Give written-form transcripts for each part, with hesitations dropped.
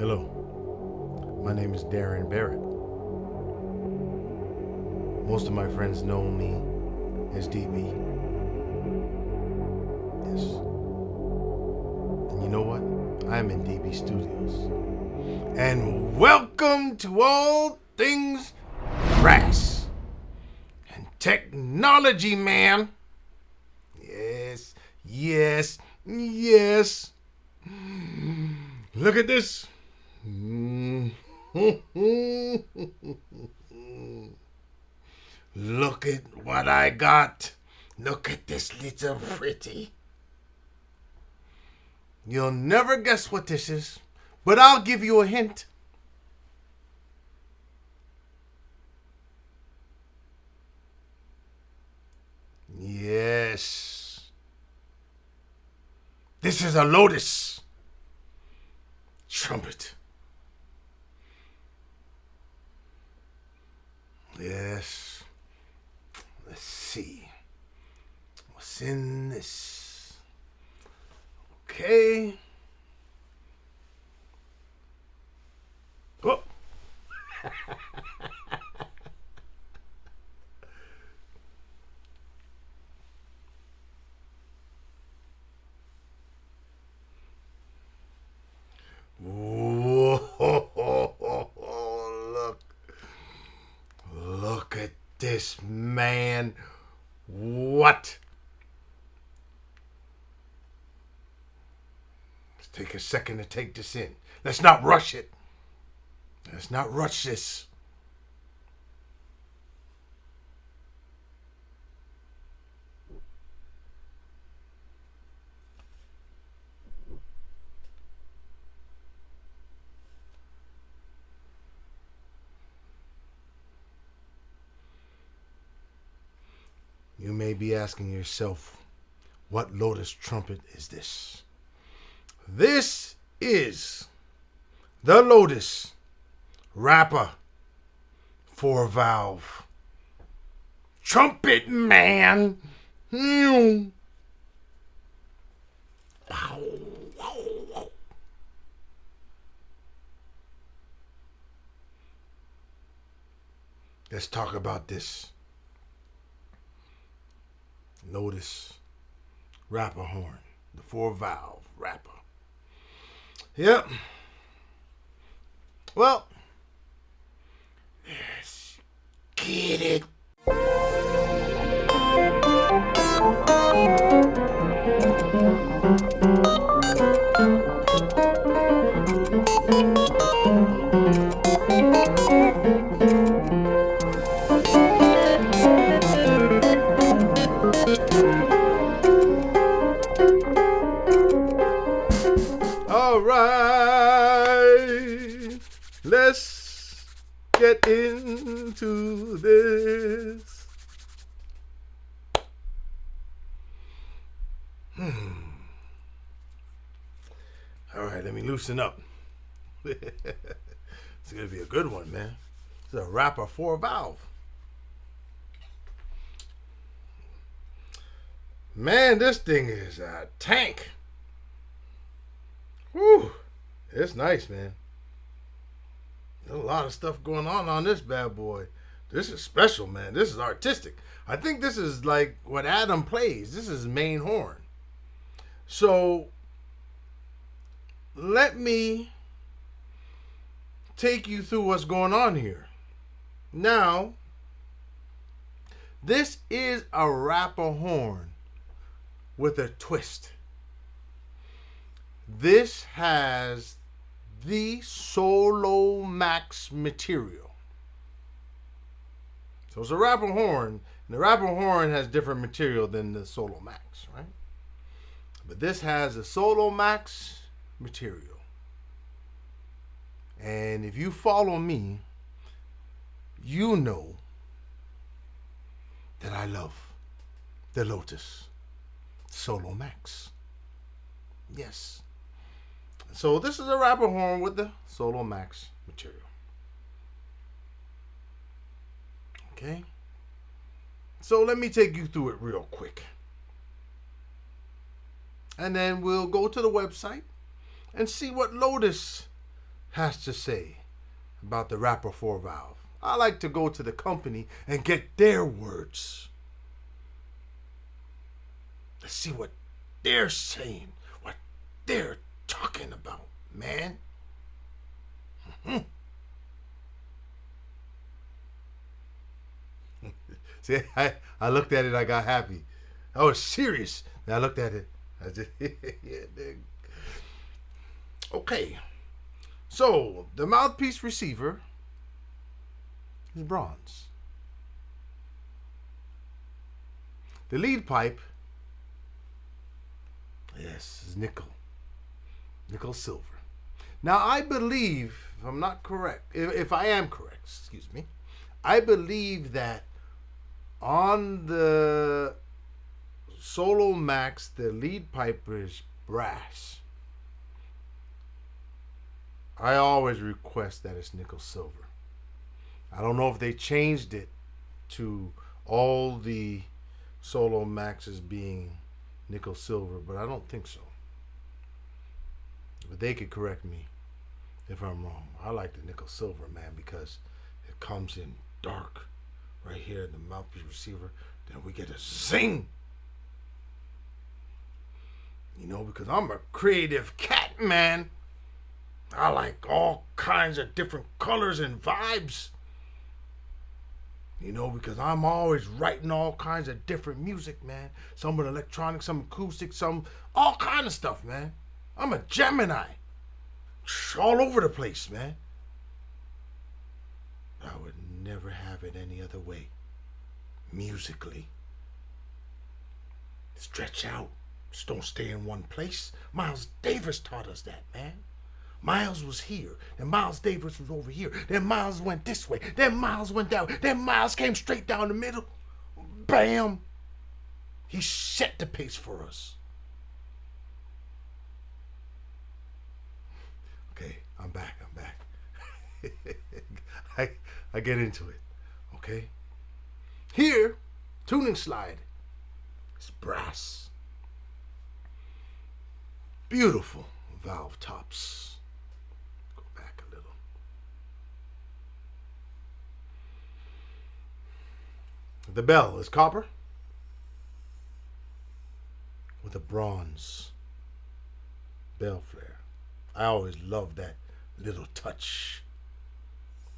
Hello, my name is Darren Barrett. Most of my friends know me as DB. Yes. And you know what? I'm in DB Studios. And welcome to All Things Brass and Technology, man. Yes, yes, yes. Look at this. Look at what I got. Look at this little pretty. You'll never guess what this is, but I'll give you a hint. Yes. This is a Lotus trumpet. Yes. Let's see. What's in this? Okay. Oh. Whoa, look at this, man. What? Let's take a second to take this in. Let's not rush it. Let's not rush this. You may be asking yourself, what Lotus trumpet is this? This is the Lotus Rapper 4-valve trumpet, man. Let's talk about this Lotus Rapper horn, the 4-valve Rapper. Yep. Well, let's get it. All right, let's get into this. All right, let me loosen up. It's gonna be a good one, man. It's a Rapper 4-valve. Man, this thing is a tank. Whew, it's nice, man. There's a lot of stuff going on this bad boy. This is special, man. This is artistic. I think this is like what Adam plays. This is his main horn. So let me take you through what's going on here. Now, this is a Rapper horn with a twist. This has the solomax material. So it's a Rapper horn, and the Rapper horn has different material than the solomax, right? But this has the solomax material. And if you follow me, you know that I love the Lotus Solomax. Yes. So this is a Rapper horn with the Solomax material. Okay. So let me take you through it real quick. And then we'll go to the website and see what Lotus has to say about the Rapper 4 valve. I like to go to the company and get their words. Let's see what they're saying, what they're talking about, man. See, I looked at it, I got happy. I was serious. And I looked at it. I just, yeah, okay. So, the mouthpiece receiver is bronze. The lead pipe, yes, is nickel. Nickel silver. Now, I believe, if I'm not correct, if I am correct, excuse me, I believe that on the Solomax, the lead pipe is brass. I always request that it's nickel silver. I don't know if they changed it to all the Solomaxes being nickel silver, but I don't think so. But they could correct me if I'm wrong. I like the nickel silver, man, because it comes in dark right here in the mouthpiece receiver. Then we get a zing. You know, because I'm a creative cat, man. I like all kinds of different colors and vibes. You know, because I'm always writing all kinds of different music, man. Some with electronic, some acoustic, some all kind of stuff, man. I'm a Gemini. All over the place, man. I would never have it any other way. Musically. Stretch out. Just don't stay in one place. Miles Davis taught us that, man. Miles was here, and Miles Davis was over here. Then Miles went this way. Then Miles went down. Then Miles came straight down the middle. Bam! He set the pace for us. Okay, I'm back. I get into it. Okay? Here, tuning slide. It's brass. Beautiful valve tops. Go back a little. The bell is copper with a bronze bell flare. I always love that little touch.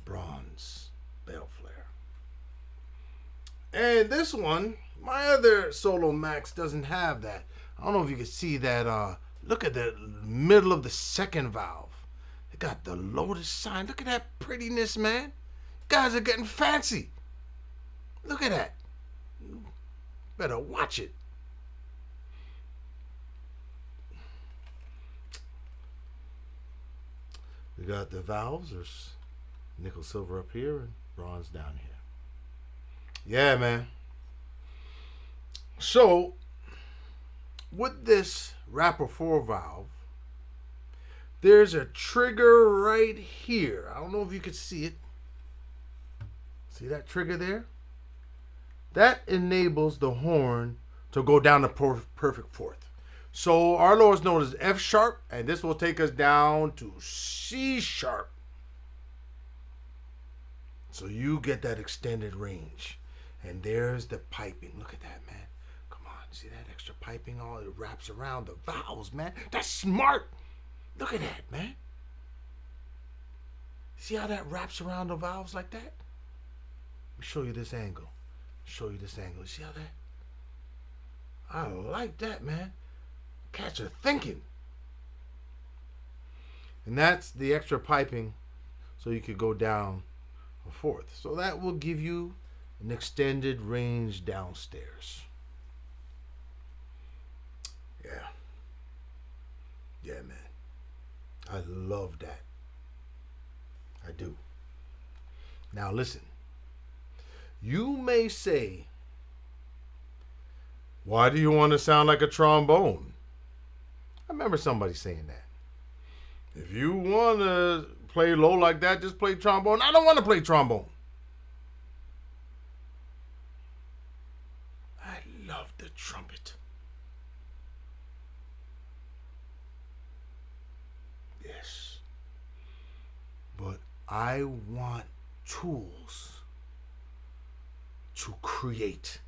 Bronze bell flare. And this one, my other Solomax doesn't have that. I don't know if you can see that. Look at the middle of the second valve. It got the lotus sign. Look at that prettiness, man. Guys are getting fancy. Look at that. Better watch it. We got the valves. There's nickel silver up here and bronze down here. Yeah, man. So, with this Rapper 4 valve, there's a trigger right here. I don't know if you can see it. See that trigger there? That enables the horn to go down to perfect fourth. So our lowest note is F sharp, and this will take us down to C sharp. So you get that extended range. And there's the piping. Look at that, man. Come on, see that extra piping? All it wraps around the valves, man. That's smart. Look at that, man. See how that wraps around the valves like that? Let me show you this angle. See how that? I like that, man. Cats are thinking. And that's the extra piping so you could go down a fourth. So that will give you an extended range downstairs. Yeah, man. I love that. I do. Now listen. You may say, why do you want to sound like a trombone? I remember somebody saying that. If you want to play low like that, just play trombone. I don't want to play trombone. I love the trumpet. Yes. I want tools to create.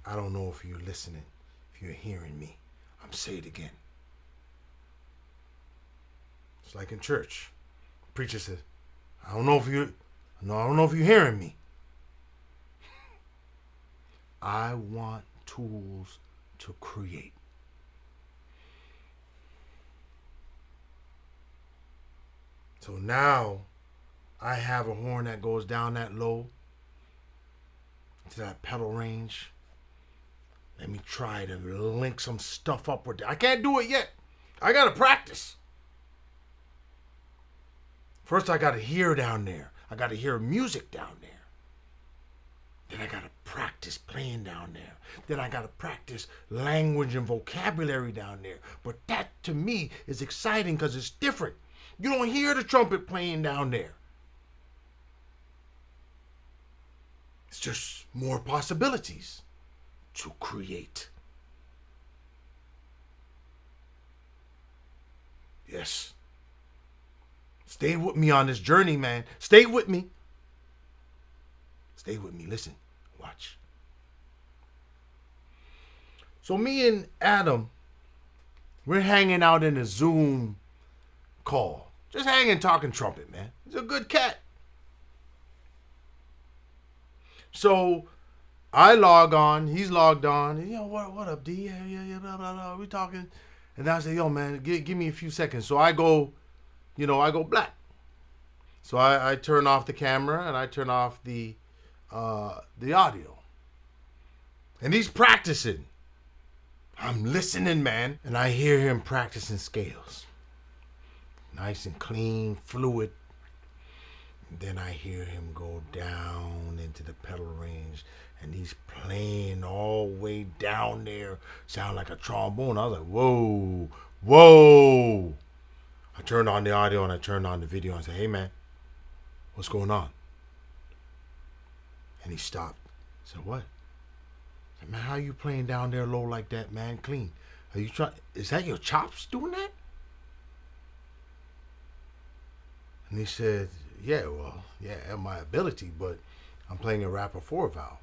I don't know if you're listening, if you're hearing me. I'm saying it again. It's like in church. The preacher says, I don't know if you're hearing me. I want tools to create. So now I have a horn that goes down that low to that pedal range. Let me try to link some stuff up with that. I can't do it yet. I gotta practice. First I gotta hear down there. I gotta hear music down there. Then I gotta practice playing down there. Then I gotta practice language and vocabulary down there. But that to me is exciting because it's different. You don't hear the trumpet playing down there. It's just more possibilities to create. Yes. Stay with me on this journey, man. Stay with me. Stay with me. Listen. Watch. So me and Adam, we're hanging out in a Zoom call. Just hanging, talking trumpet, man. He's a good cat. So I log on. He's logged on. And, what up, D? Yeah, blah, blah, blah. We talking. And I say, yo, man, give me a few seconds. So I go, I go black. So I turn off the camera and I turn off the audio. And he's practicing. I'm listening, man. And I hear him practicing scales. Nice and clean, fluid. And then I hear him go down into the pedal range. And he's playing all the way down there. Sound like a trombone. I was like, whoa, whoa. I turned on the audio and I turned on the video and said, hey, man, what's going on? And he stopped. I said, what? I said, man, how you playing down there low like that, man? Clean. Are you trying? Is that your chops doing that? And he said, yeah, my ability, but I'm playing a Rapper 4 valve. I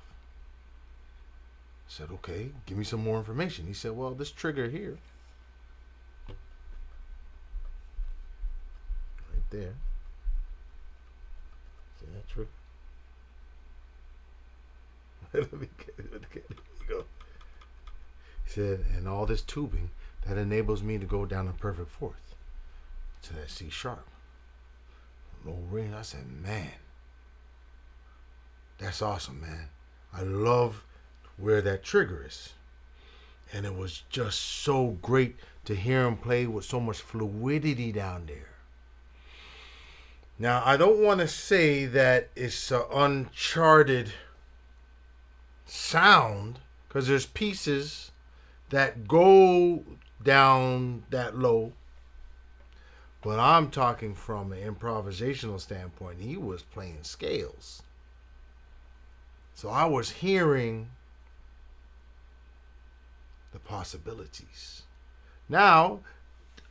said, okay, give me some more information. He said, well, this trigger here, right there. See that trigger? Let me get it. Here we go. He said, and all this tubing, that enables me to go down a perfect fourth to that C sharp. Low range. I said, man, that's awesome, man. I love where that trigger is. And it was just so great to hear him play with so much fluidity down there. Now, I don't want to say that it's an uncharted sound, because there's pieces that go down that low. But I'm talking from an improvisational standpoint. He was playing scales. So I was hearing the possibilities. Now,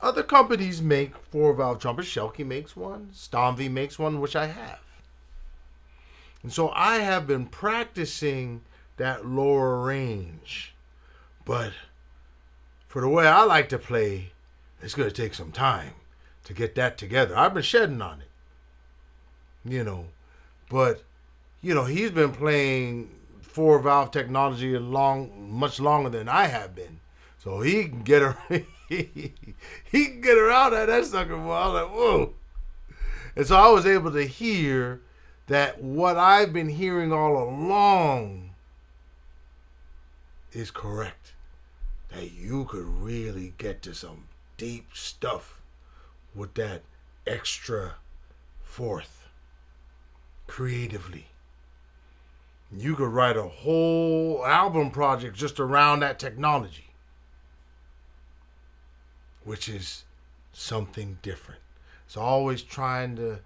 other companies make 4-valve trumpets. Schilke makes one. Stomvy makes one, which I have. And so I have been practicing that lower range. But for the way I like to play, it's going to take some time to get that together. I've been shedding on it. But, he's been playing 4-valve technology much longer than I have been. So he can get around that sucker, boy. I was like, whoa. And so I was able to hear that what I've been hearing all along is correct. That you could really get to some deep stuff with that extra fourth creatively. You could write a whole album project just around that technology, which is something different. It's always trying to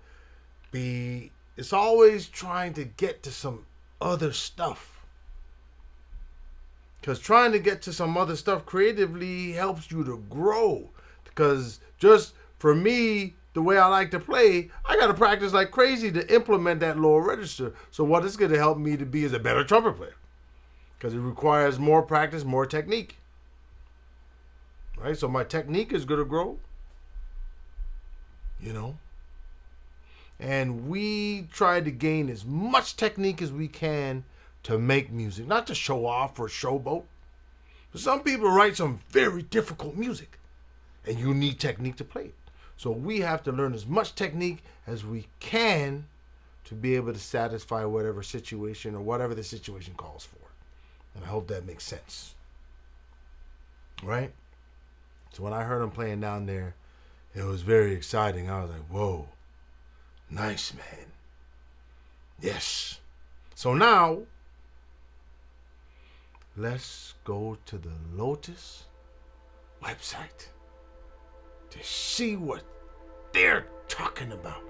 get to some other stuff. Because trying to get to some other stuff creatively helps you to grow. Because just for me, the way I like to play, I got to practice like crazy to implement that lower register. So what it's going to help me to be is a better trumpet player. Because it requires more practice, more technique. Right? So my technique is going to grow. You know? And we try to gain as much technique as we can to make music. Not to show off or showboat. But some people write some very difficult music. And you need technique to play it. So we have to learn as much technique as we can to be able to satisfy whatever situation or whatever the situation calls for. And I hope that makes sense. Right? So when I heard him playing down there, it was very exciting. I was like, whoa. Nice, man. Yes. So now, let's go to the Lotus website to see what they're talking about.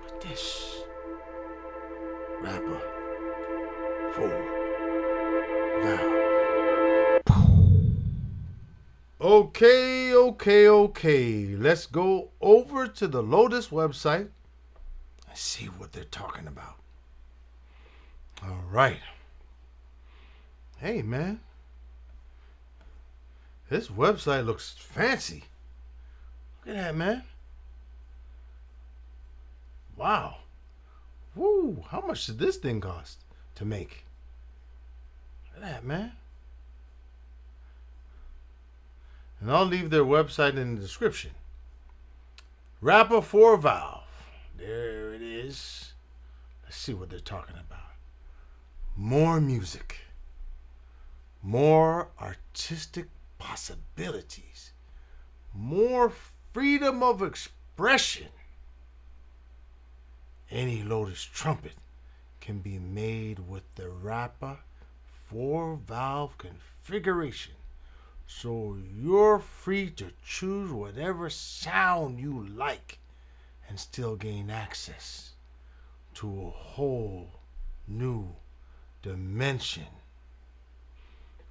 But this rapper 4 valve. Okay. Let's go over to the Lotus website and see what they're talking about. All right. Hey, man. This website looks fancy. Look at that, man. Wow. Woo. How much did this thing cost to make? Look at that, man. And I'll leave their website in the description. Rapper 4 valve. There it is. Let's see what they're talking about. More music. More artistic possibilities. More freedom of expression. Any Lotus trumpet can be made with the Rapper 4 valve configuration. So you're free to choose whatever sound you like and still gain access to a whole new dimension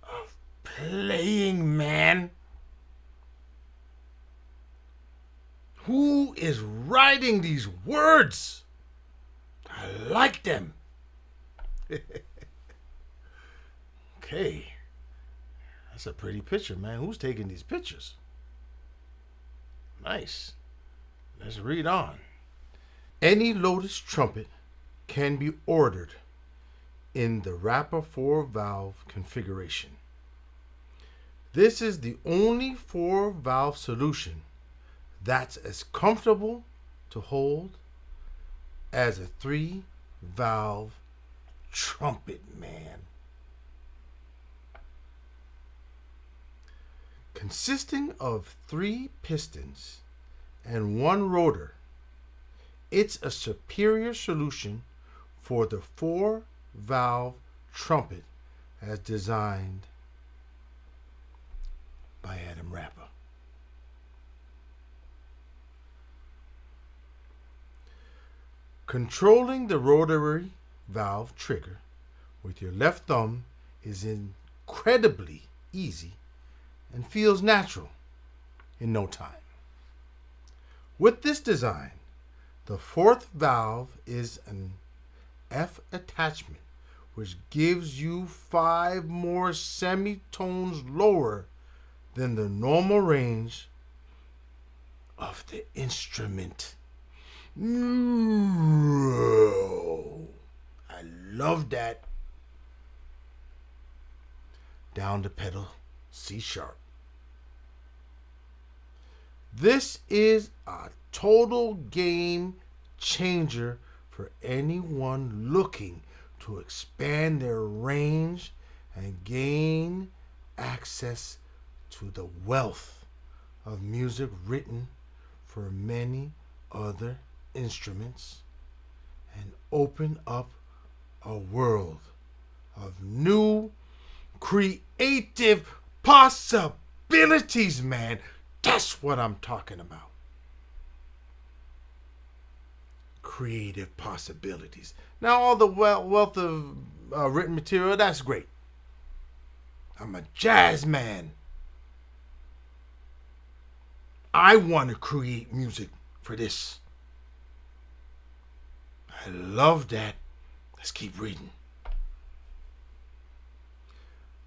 of playing, man. Who is writing these words? I like them. Okay. That's a pretty picture, man. Who's taking these pictures? Nice. Let's read on. Any Lotus trumpet can be ordered in the Rapper 4 valve configuration. This is the only 4 valve solution that's as comfortable to hold as a 3 valve trumpet, man. Consisting of 3 pistons and 1 rotor, it's a superior solution for the 4 valve trumpet as designed by Adam Rapper. Controlling the rotary valve trigger with your left thumb is incredibly easy and feels natural in no time. With this design, the 4th valve is an F attachment, which gives you 5 more semitones lower than the normal range of the instrument. I love that. Down the pedal, C sharp. This is a total game changer for anyone looking to expand their range and gain access to the wealth of music written for many other instruments and open up a world of new creative possibilities, man. That's what I'm talking about. Creative possibilities. Now, all the wealth of written material, that's great. I'm a jazz man. I want to create music for this. I love that. Let's keep reading.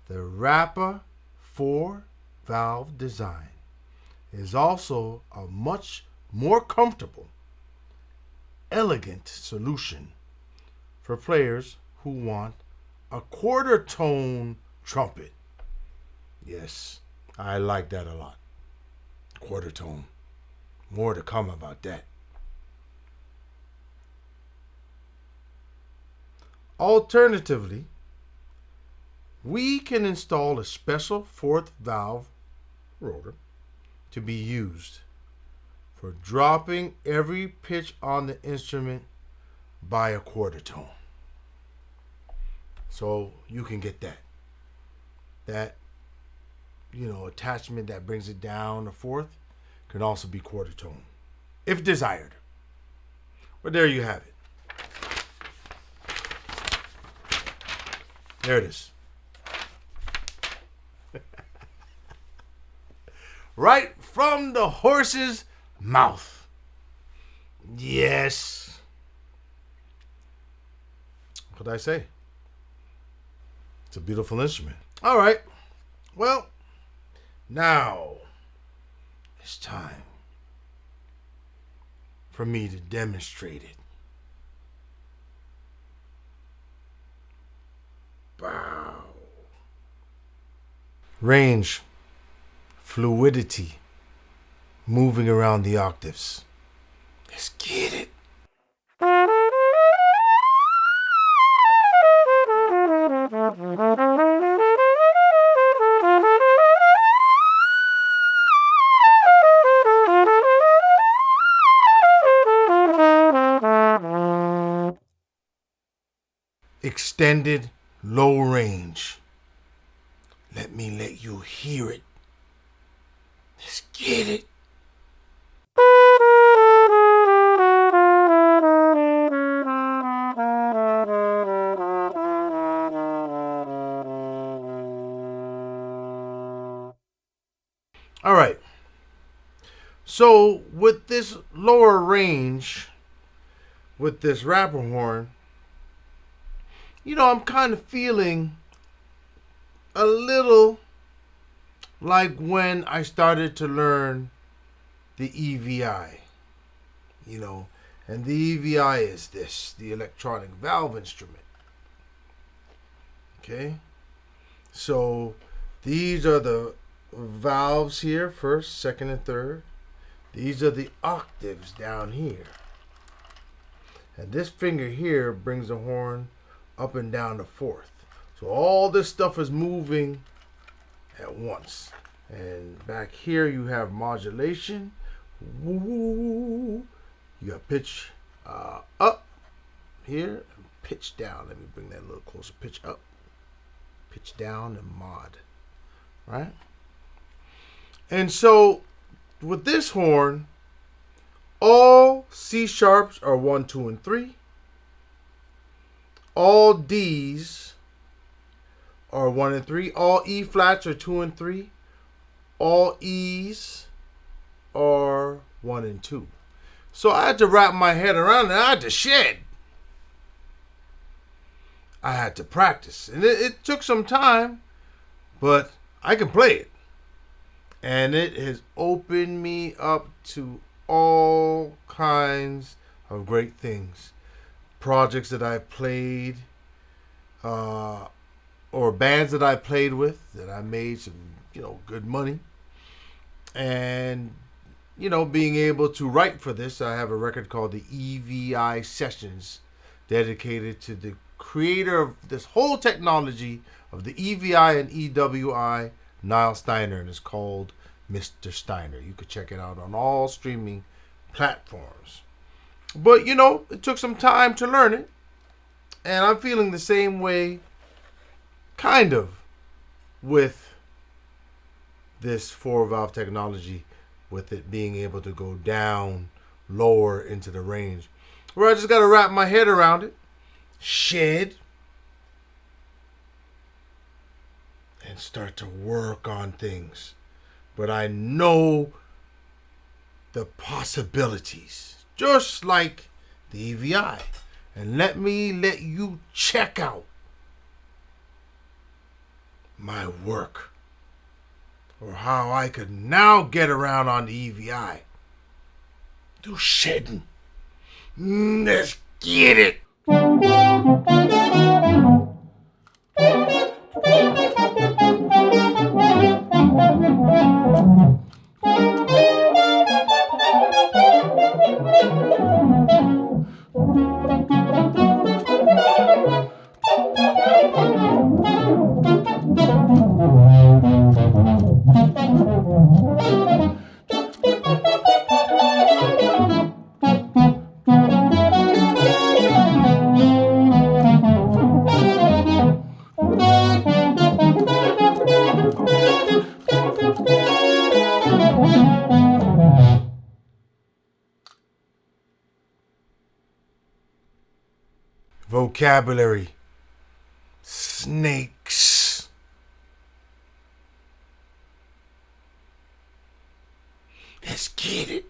The Rapper 4-valve design is also a much more comfortable, elegant solution for players who want a quarter tone trumpet. Yes, I like that a lot. Quarter tone. More to come about that. Alternatively, we can install a special 4th valve rotor to be used for dropping every pitch on the instrument by a quarter tone. So you can get that attachment that brings it down a fourth can also be quarter tone if desired. But there you have it. There it is. Right from the horse's mouth. Yes. What did I say? It's a beautiful instrument. All right. Well, now it's time for me to demonstrate it. Wow. Range, fluidity, moving around the octaves. Let's get it. Extended low range. Let me let you hear it. Let's get it. All right. So with this lower range, with this rapper horn, I'm kind of feeling a little like when I started to learn the EVI, and the EVI is this, the electronic valve instrument. Okay, so these are the valves here, first, second, and third. These are the octaves down here. And this finger here brings the horn up and down the fourth. So all this stuff is moving at once. And back here you have modulation. Woo. You got pitch up here and pitch down. Let me bring that a little closer. Pitch up, pitch down, and mod. Right? And so with this horn, all C sharps are 1, 2, and 3. All D's are 1 and 3. All E flats are 2 and 3. All E's are 1 and 2. So I had to wrap my head around it. I had to shed. I had to practice. And it took some time, but I can play it. And it has opened me up to all kinds of great things. Projects that I played, or bands that I played with, that I made some, good money. And, being able to write for this, I have a record called the EVI Sessions, dedicated to the creator of this whole technology of the EVI and EWI, Niall Steiner, and it's called Mr. Steiner. You could check it out on all streaming platforms. But, it took some time to learn it. And I'm feeling the same way, kind of, with this 4-valve technology, with it being able to go down lower into the range. Where I just got to wrap my head around it, shed, and start to work on things. But I know the possibilities, just like the EVI. And let me let you check out my work, or how I could now get around on the EVI. Do shedding. Let's get it. Vocabulary. Snakes. Let's get it.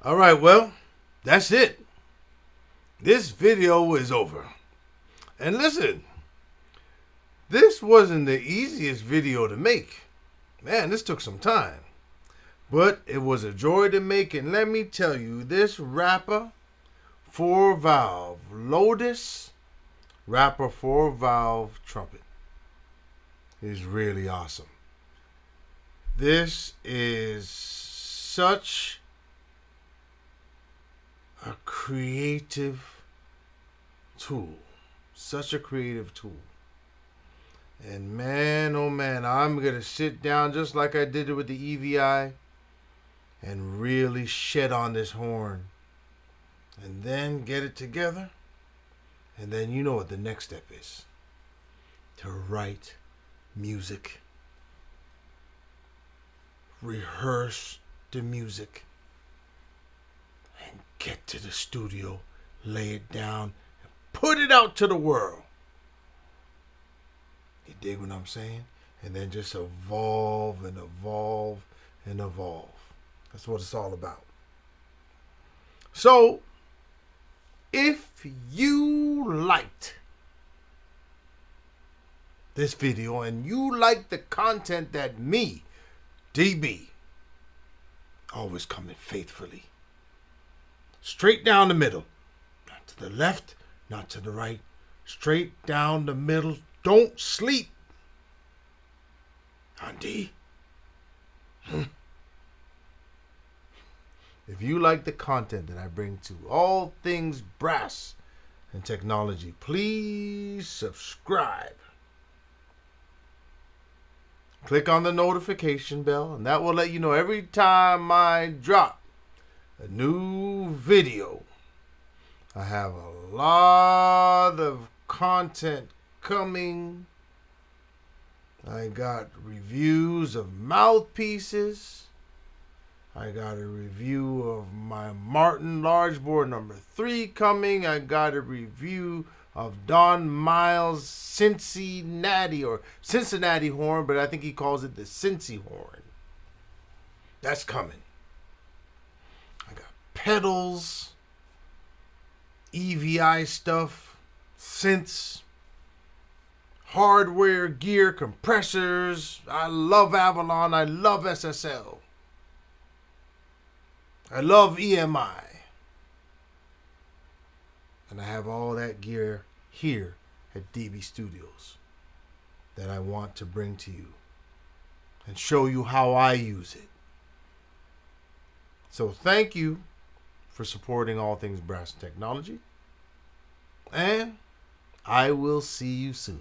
All right, well, that's it. This video is over. And listen, this wasn't the easiest video to make. Man, this took some time. But it was a joy to make, and let me tell you, this Rapper 4-valve Lotus Rapper 4-valve trumpet is really awesome. This is such a creative tool. Such a creative tool. And man, oh man, I'm going to sit down just like I did it with the EVI and really shed on this horn. And then get it together. And then you know what the next step is. To write music. Rehearse the music. And get to the studio, lay it down, and put it out to the world. You dig what I'm saying? And then just evolve and evolve and evolve. That's what it's all about. So, if you liked this video and you like the content that me, DB, always coming faithfully, straight down the middle, not to the left, not to the right, straight down the middle, don't sleep, Andy. If you like the content that I bring to all things brass and technology, please subscribe. Click on the notification bell, and that will let you know every time I drop a new video. I have a lot of content coming. I got reviews of mouthpieces. I got a review of my Martin large bore number 3 coming. I got a review of Don Miles' Cincinnati horn, but I think he calls it the Cincy horn. That's coming. I got pedals, EVI stuff, synths, hardware, gear, compressors. I love Avalon. I love SSL. I love EMI. And I have all that gear here at DB Studios. that I want to bring to you and show you how I use it. So thank you for supporting all things brass technology, and I will see you soon.